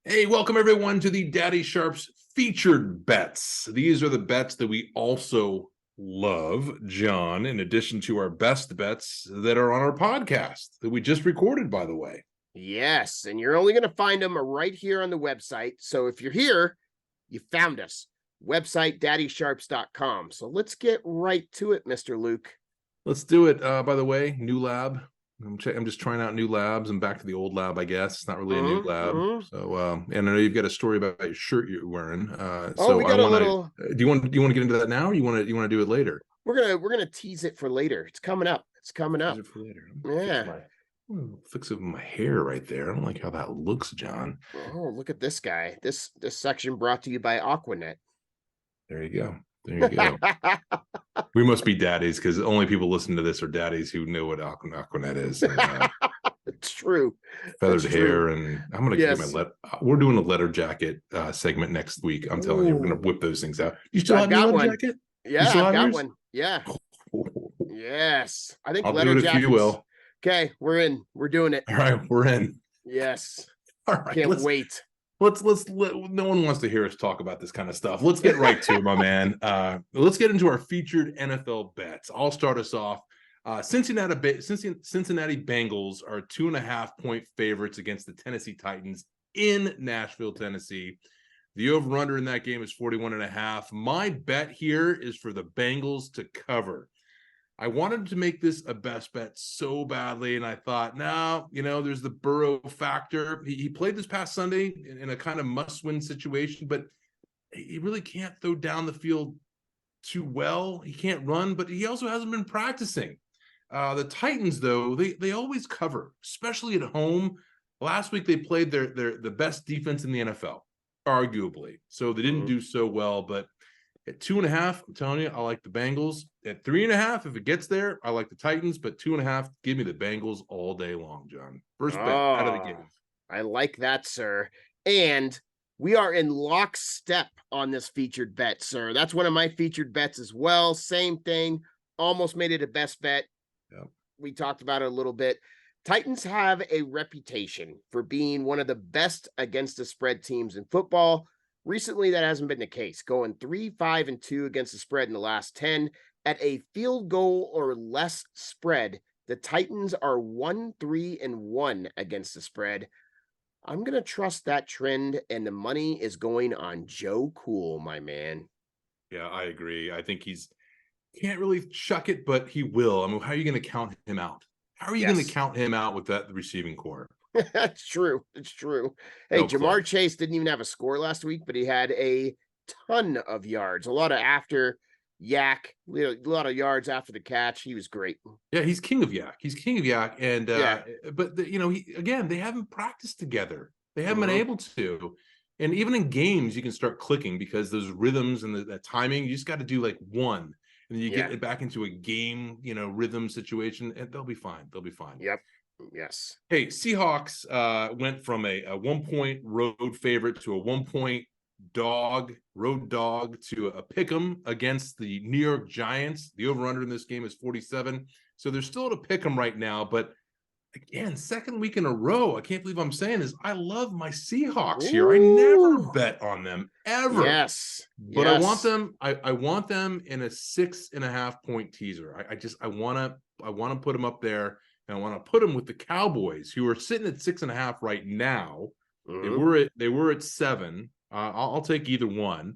Hey, welcome everyone to the Daddy Sharps featured bets. These are the bets that we also love, John, in addition to our best bets that are on our podcast that we just recorded, by the way. Yes, and you're only going to find them right here on the website. So if you're here, you found us. Website daddysharps.com. So let's get right to it, Mr. Luke. Let's do it. By the way, new lab. I'm just trying out new labs. I'm back to the old lab, I guess. It's not really a new lab. So, and I know you've got a story about your shirt you're wearing. We got a little. Do you want to get into that now, or you want to do it later? We're gonna tease it for later. It's coming up. It's coming up. Tease it for later. Yeah. Fix it with my hair right there. I don't like how that looks, John. Oh, look at this guy. This section brought to you by Aquanet. There you go. There you go. We must be daddies because only people listening to this are daddies who know what Aquanet is. It's true. Feathered hair, and I'm gonna get my we're doing a letter jacket segment next week. I'm telling you, we're gonna whip those things out. You still have your letter jacket? Yeah, I got one. Yeah. Yes. I think I'll letter do it if you will. Okay, we're in. We're doing it. All right, we're in. Yes. All right. Can't wait. No one wants to hear us talk about this kind of stuff. Let's get right to it, my man. Let's get into our featured NFL bets. I'll start us off. Cincinnati Bengals are 2.5-point favorites against the Tennessee Titans in Nashville, Tennessee. The over-under in that game is 41.5. My bet here is for the Bengals to cover. I wanted to make this a best bet so badly, and I thought, no, there's the Burrow factor. He played this past Sunday in a kind of must-win situation, but he really can't throw down the field too well. He can't run, but he also hasn't been practicing. The Titans, though, they always cover, especially at home. Last week they played the best defense in the NFL, arguably. So they didn't do so well, but at 2.5, I'm telling you, I like the Bengals. At 3.5, if it gets there, I like the Titans. But 2.5, give me the Bengals all day long, John. First bet out of the gate. I like that, sir. And we are in lockstep on this featured bet, sir. That's one of my featured bets as well. Same thing. Almost made it a best bet. Yep. We talked about it a little bit. Titans have a reputation for being one of the best against the spread teams in football. Recently, that hasn't been the case, going 3-5-2 against the spread in the last 10. At a field goal or less spread, the Titans are 1-3-1 against the spread. I'm going to trust that trend, and the money is going on Joe Cool, my man. Yeah, I agree. I think can't really chuck it, but he will. I mean, how are you going to count him out? How are you going to count him out with that receiving core? That's true. It's true. Hey, Jamar Chase didn't even have a score last week, but he had a ton of yards, a lot of yak, a lot of yards after the catch. He was great. Yeah, he's king of yak. And but they haven't practiced together. They haven't been able to. And even in games, you can start clicking because those rhythms and that timing, you just got to do like one, and then you get it back into a game, rhythm situation, and they'll be fine. They'll be fine. Yep. Yes. Hey, Seahawks went from a 1-point road favorite to a 1-point road dog to a pick'em against the New York Giants. The over-under in this game is 47. So they're still at a pick'em right now, but again, second week in a row, I can't believe I'm saying this. I love my Seahawks here. I never bet on them ever. Yes. But I want them. I want them in a 6.5-point teaser. I want to put them up there. And I want to put them with the Cowboys, who are sitting at 6.5 right now. They were at 7. I'll take either one.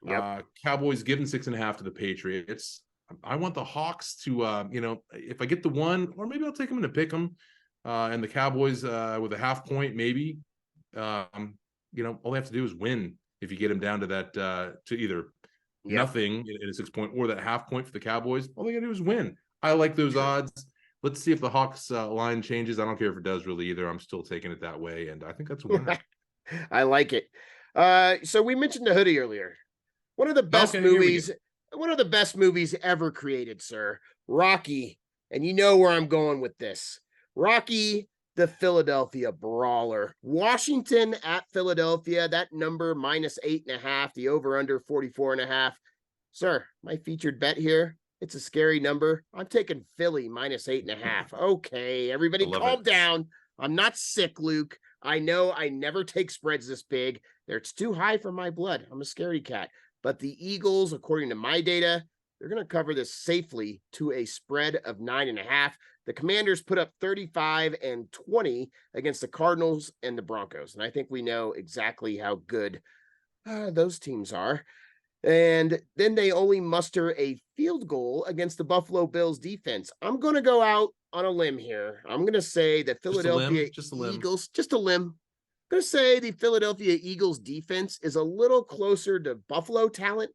Yep. Cowboys giving 6.5 to the Patriots. I want the Hawks to, if I get the one, or maybe I'll take them in to pick them. And the Cowboys with a 0.5 point, maybe. All they have to do is win if you get them down to that to either nothing in a 6-point or that 0.5 point for the Cowboys. All they got to do is win. I like those odds. Let's see if the Hawks line changes. I don't care if it does really either. I'm still taking it that way, and I think that's a winner. I like it. So we mentioned the hoodie earlier. One of the best movies ever created, sir. Rocky, and you know where I'm going with this. Rocky, the Philadelphia Brawler. Washington at Philadelphia. That number -8.5. The over/under 44.5. Sir, my featured bet here. It's a scary number. I'm taking Philly -8.5. Okay, everybody calm down. I'm not sick, Luke. I know I never take spreads this big. It's too high for my blood. I'm a scaredy cat. But the Eagles, according to my data, they're going to cover this safely to a spread of 9.5. The Commanders put up 35 and 20 against the Cardinals and the Broncos. And I think we know exactly how good those teams are. And then they only muster a field goal against the Buffalo Bills defense. I'm going to go out on a limb here. I'm going to say the Philadelphia Eagles, just a limb. I'm going to say the Philadelphia Eagles defense is a little closer to Buffalo talent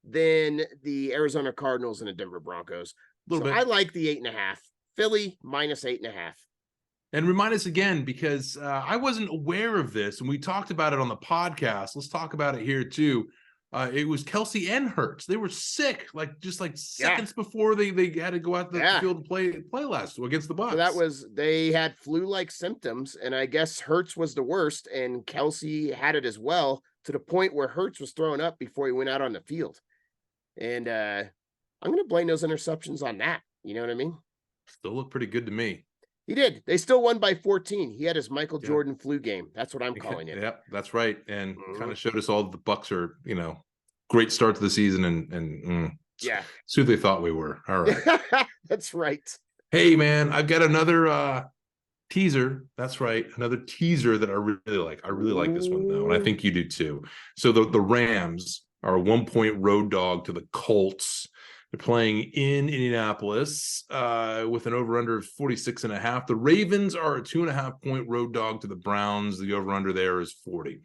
than the Arizona Cardinals and the Denver Broncos. So I like the 8.5. Philly minus 8.5. And remind us again, because I wasn't aware of this, and we talked about it on the podcast. Let's talk about it here too. It was Kelsey and Hurts. They were sick, just seconds before they had to go out the field and play last against the Bucs. So they had flu-like symptoms, and I guess Hurts was the worst, and Kelsey had it as well, to the point where Hurts was throwing up before he went out on the field. And I'm going to blame those interceptions on that. You know what I mean? Still look pretty good to me. He did. They still won by 14. He had his Michael Jordan flu game. That's what I'm calling it. Yeah, that's right. And kind of showed us all that the Bucs are, great start to the season and it's who they thought we were. All right. That's right. Hey man, I've got another teaser. That's right. Another teaser that I really like. I really like this one though. And I think you do too. So the Rams are a 1-point road dog to the Colts. They're playing in Indianapolis with an over-under of 46.5. The Ravens are a 2.5-point road dog to the Browns. The over-under there is 40.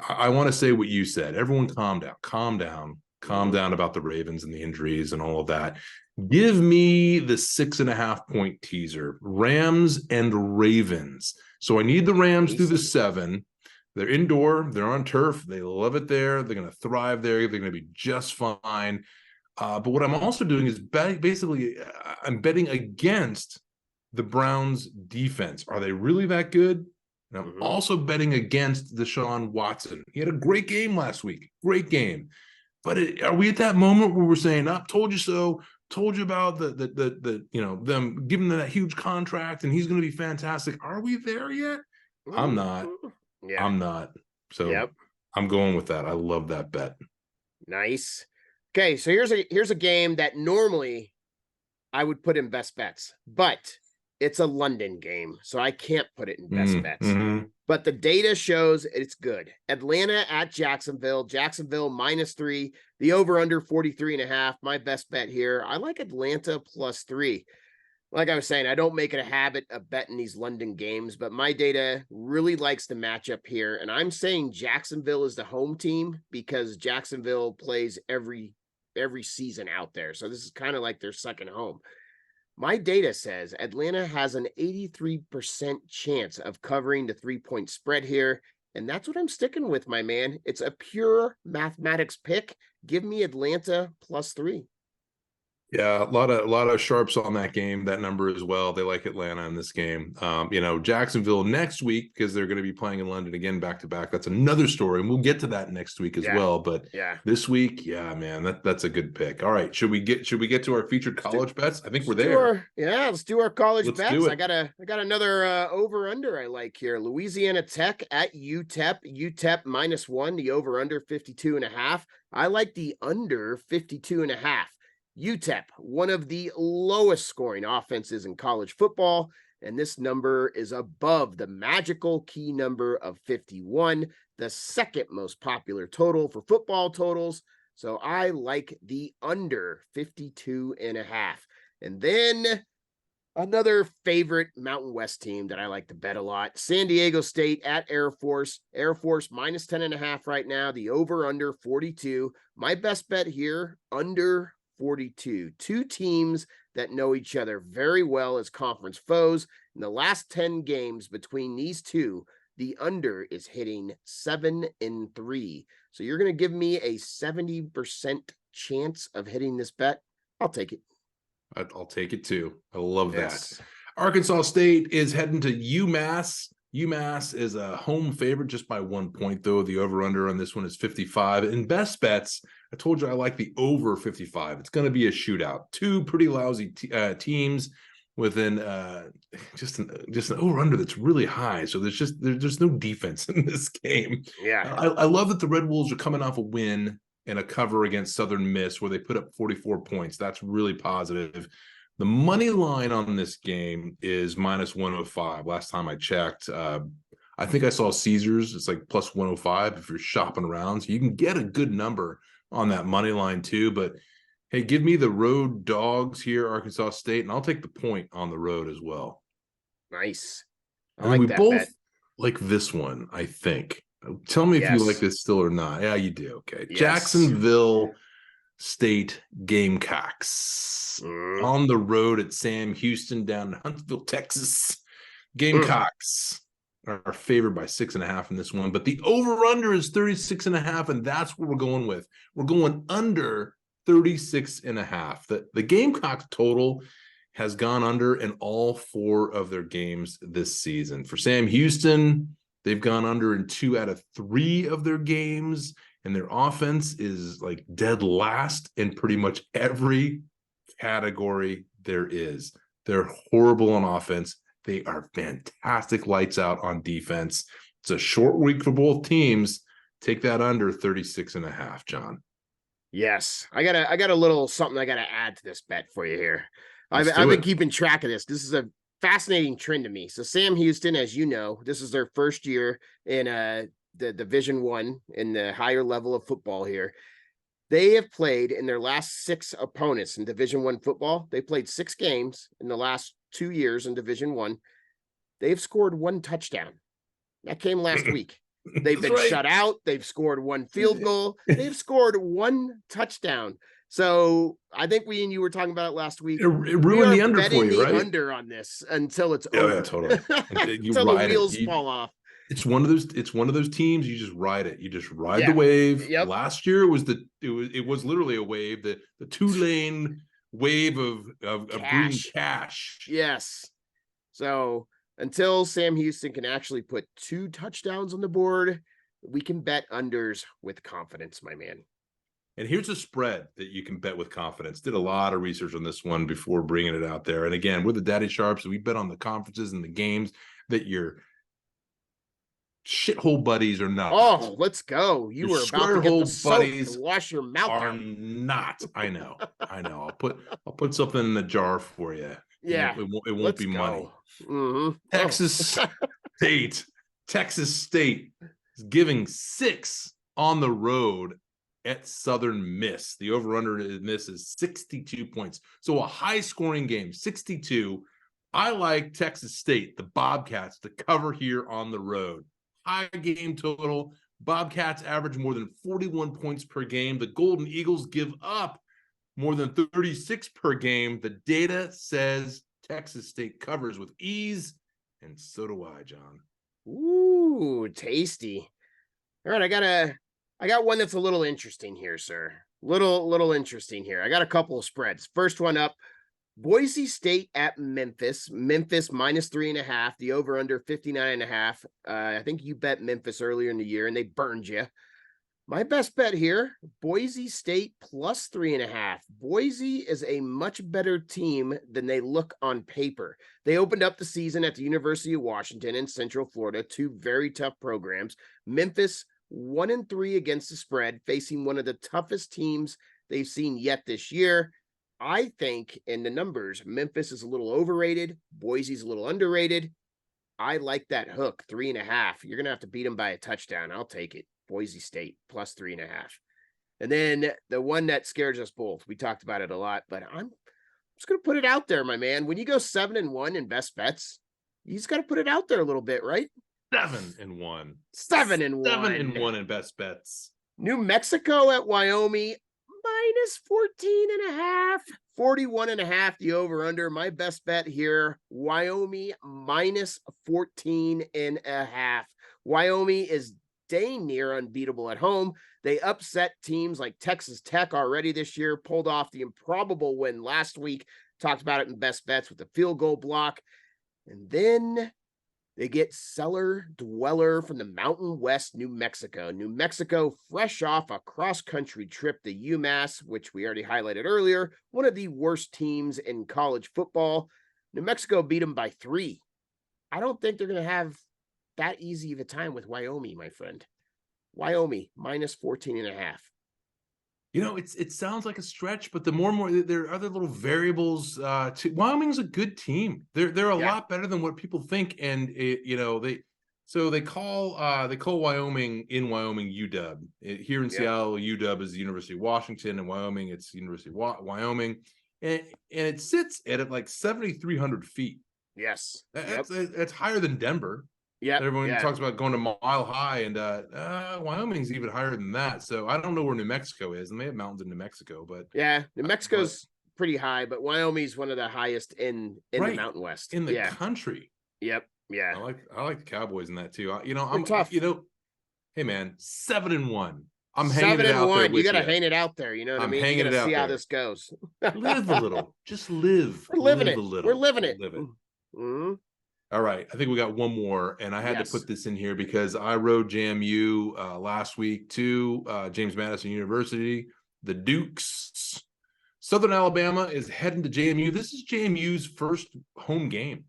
I want to say what you said. Everyone calm down about the Ravens and the injuries and all of that. Give me the 6.5-point teaser. Rams and Ravens. So I need the Rams through the 7. They're indoor. They're on turf. They love it there. They're going to thrive there. They're going to be just fine. But what I'm also doing is basically I'm betting against the Browns defense. Are they really that good? And I'm also betting against Deshaun Watson. He had a great game last week. Great game. But are we at that moment where we're saying, told you so, told you about the them giving them that huge contract and he's going to be fantastic. Are we there yet? I'm not. Yeah. I'm not. So I'm going with that. I love that bet. Nice. Okay, so here's a game that normally I would put in best bets, but it's a London game, so I can't put it in best bets. But the data shows it's good. Atlanta at Jacksonville. Jacksonville -3. The over-under 43.5. My best bet here. I like Atlanta +3. Like I was saying, I don't make it a habit of betting these London games, but my data really likes the matchup here. And I'm saying Jacksonville is the home team because Jacksonville plays every season out there. So this is kind of like their second home. My data says Atlanta has an 83% chance of covering the 3-point spread here. And that's what I'm sticking with, my man. It's a pure mathematics pick. Give me Atlanta +3. Yeah, a lot of sharps on that game, that number as well. They like Atlanta in this game. Jacksonville next week because they're going to be playing in London again back to back. That's another story, and we'll get to that next week as well. But this week, man, that's a good pick. All right, should we get to our featured college bets? I think we're there. Let's do our college bets. Do it. I got another over under I like here. Louisiana Tech at UTEP. UTEP -1. The over under 52.5. I like the under 52.5. UTEP, one of the lowest scoring offenses in college football, and this number is above the magical key number of 51, the second most popular total for football totals. So I like the under 52.5. And then another favorite Mountain West team that I like to bet a lot, San Diego State at Air Force. Air Force -10.5 right now, the over under 42. My best bet here, under 42. Two teams that know each other very well as conference foes. In the last 10 games between these two, the under is hitting 7-3. So you're going to give me a 70% chance of hitting this bet. I'll take it. I'll take it too. I love that. Arkansas State is heading to UMass. UMass is a home favorite just by 1 point, though. The over-under on this one is 55. In best bets, I told you I like the over 55. It's going to be a shootout. Two pretty lousy teams. within just an over under that's really high. So there's no defense in this game. Yeah. I love that the Red Wolves are coming off a win and a cover against Southern Miss where they put up 44 points. That's really positive. The money line on this game is minus 105. Last time I checked, I think I saw Caesars. It's like plus 105 if you're shopping around. So you can get a good number on that money line too. But hey, give me the road dogs here, Arkansas State, and I'll take the point on the road as well. Nice. I And like we that both bet. like this one, I think. Tell me if you like this still or not. Yeah, you do. Okay. Yes. Jacksonville State Gamecocks on the road at Sam Houston down in Huntsville, Texas. Gamecocks are favored by 6.5 in this one, but the over-under is 36.5, and that's what we're going with. We're going under 36.5. The Gamecocks total has gone under in all 4 of their games this season. For Sam Houston, they've gone under in 2 out of 3 of their games, and their offense is like dead last in pretty much every category there is. They're horrible on offense. They are fantastic lights out on defense. It's a short week for both teams. Take that under 36.5, John. Yes. I got a little something I got to add to this bet for you here. I've been keeping track of this. This is a fascinating trend to me. So Sam Houston, as you know, this is their first year in the Division I in the higher level of football here. They have played in their last 6 opponents in Division I football. They played 6 games in the last 2 years in Division I. They've scored 1 touchdown. That came last week. They've been shut out. They've scored 1 field goal. They've scored 1 touchdown. So I think we and you were talking about it last week. It ruined the under for you, right? Under on this until it's over. Yeah, totally. Until the wheels fall off. It's one of those teams you just ride it. You just ride the wave. Yep. Last year it was literally a wave, the 2-lane wave of green cash. Yes. So until Sam Houston can actually put 2 touchdowns on the board, we can bet unders with confidence, my man. And here's a spread that you can bet with confidence. Did a lot of research on this one before bringing it out there. And again, we're the Daddy Sharps. We bet on the conferences and the games that your shithole buddies are not. Oh, let's go. You were about to get the soap to wash your mouth out. Not. I know. I'll put something in the jar for you. Yeah. It won't be money. Mm-hmm. Texas State is giving 6 on the road at Southern Miss. The over-under in this is 62 points. So a high-scoring game, 62. I like Texas State, the Bobcats, to cover here on the road. High game total. Bobcats average more than 41 points per game. The Golden Eagles give up more than 36 per game. The data says Texas State covers with ease, and so do I, John. Ooh, tasty. All right, I got one that's a little interesting here, sir. Little interesting here. I got a couple of spreads. First one up, Boise State at Memphis. Memphis minus 3.5. The over under 59.5. I think you bet Memphis earlier in the year and they burned you. My best bet here, Boise State plus 3.5. Boise is a much better team than they look on paper. They opened up the season at the University of Washington in Central Florida, 2 very tough programs. Memphis 1-3 against the spread, facing one of the toughest teams they've seen yet this year. I think in the numbers, Memphis is a little overrated. Boise's a little underrated. I like that hook, 3.5. You're going to have to beat them by a touchdown. I'll take it. Boise State plus 3.5. And then the one that scares us both. We talked about it a lot, but I'm just going to put it out there, my man. When you go 7-1 in best bets, you just got to put it out there a little bit, right? 7-1. 7-1. 7-1 in best bets. New Mexico at Wyoming minus 14.5. 41.5 the over under. My best bet here, Wyoming minus 14.5. Wyoming is dang near unbeatable at home. They upset teams like Texas Tech already this year, pulled off the improbable win last week. Talked about it in best bets with the field goal block. And then they get cellar dweller from the Mountain West, New Mexico. New Mexico, fresh off a cross-country trip to UMass, which we already highlighted earlier, one of the worst teams in college football. New Mexico beat them by 3. I don't think they're going to have that easy of a time with Wyoming, my friend. Wyoming minus 14.5. It sounds like a stretch, but the more and more there are other little variables. Wyoming's a good team. They're a lot better than what people think, and they call Wyoming UW. Here in Seattle, UW is the University of Washington, and Wyoming it's the University of Wyoming, and it sits at like 7,300 feet. Yes, that's higher than Denver. Yeah, everyone talks about going to Mile High, and Wyoming's even higher than that. So I don't know where New Mexico is, and they have mountains in New Mexico, but New Mexico's pretty high, but Wyoming's one of the highest in the Mountain West in the country. Yep, yeah. I like the Cowboys in that too. I'm tough. Hey man, 7-1. I'm hanging it out there. You got to hang it out there. You know what I mean? Hanging it out. See how this goes. Live a little. Just live. We're living it. A little. We're living it. Mm-hmm. All right. I think we got one more, and I had to put this in here because I rode JMU last week to James Madison University. The Dukes. Southern Alabama is heading to JMU. This is JMU's first home game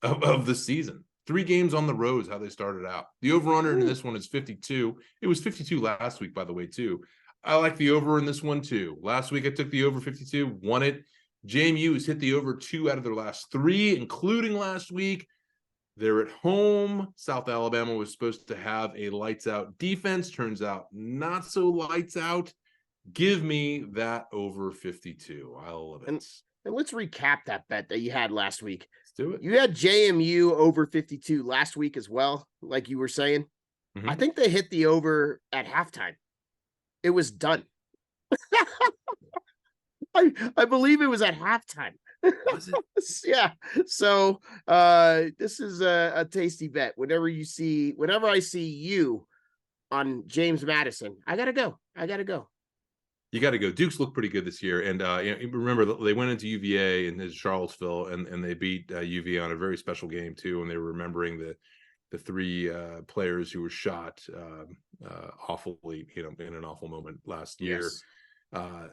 of the season. 3 games on the road is how they started out. The over-under in this one is 52. It was 52 last week, by the way, too. I like the over in this one, too. Last week, I took the over 52, won it. JMU has hit the over 2 out of their last 3, including last week. They're at home. South Alabama was supposed to have a lights-out defense. Turns out not so lights out. Give me that over 52. I love it. And let's recap that bet that you had last week. Let's do it. You had JMU over 52 last week as well, like you were saying. Mm-hmm. I think they hit the over at halftime. It was done. I believe it was at halftime. Was it? Yeah. So this is a tasty bet. Whenever I see you on James Madison, I gotta go. You got to go. Dukes look pretty good this year, and remember they went into UVA and Charlottesville, and they beat UVA on a very special game too. And they were remembering the 3 players who were shot awfully, in an awful moment last year. Yes.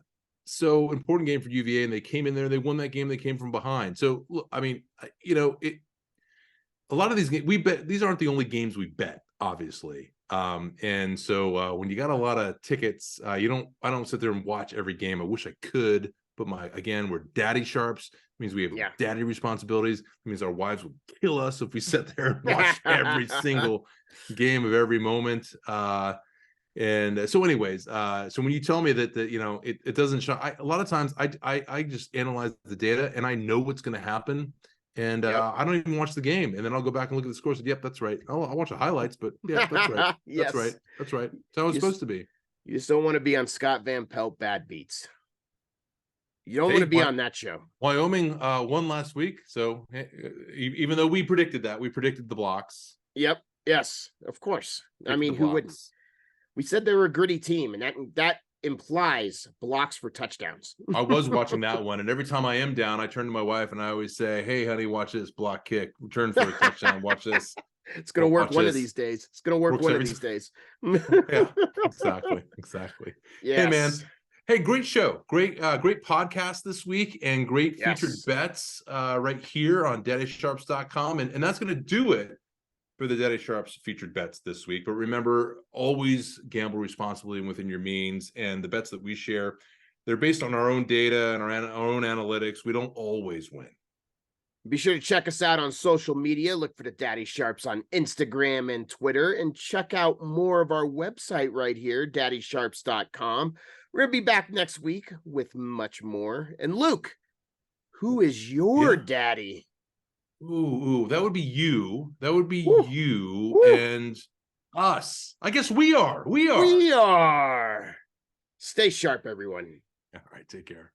So important game for UVA, and they came in there. They won that game. They came from behind. So look, I mean, a lot of these games we bet. These aren't the only games we bet, obviously. And so when you got a lot of tickets, I don't sit there and watch every game. I wish I could, but we're daddy sharps. It means we have daddy responsibilities. It means our wives would kill us if we sat there and watched every single game of every moment. And so anyways, so when you tell me that it doesn't show, a lot of times I just analyze the data and I know what's going to happen. And I don't even watch the game, and then I'll go back and look at the scores. And, yep, that's right. I'll watch the highlights, but yeah, that's right. Yes. That's right. That's how it's supposed to be. You just don't want to be on Scott Van Pelt bad beats. You don't want to be on that show. Wyoming won last week, so even though we predicted the blocks. Yep. Yes, of course. I mean, who wouldn't? We said they were a gritty team, and that implies blocks for touchdowns. I was watching that one, and every time I am down, I turn to my wife and I always say, "Hey, honey, watch this block kick, return for a touchdown. Watch this. It's gonna work one of these days. It's gonna work one of these days." Yeah, exactly. Yes. Hey, man. Hey, great show, great podcast this week, and great featured bets right here on daddysharps.com, and that's gonna do it for the Daddy Sharps featured bets this week. But remember, always gamble responsibly and within your means. And the bets that we share, they're based on our own data and our own analytics. We don't always win. Be sure to check us out on social media. Look for the Daddy Sharps on Instagram and Twitter, and check out more of our website right here, daddysharps.com. We're going to be back next week with much more. And Luke, who is your daddy? Ooh, that would be you. That would be you and us. I guess we are. Stay sharp, everyone. All right, take care.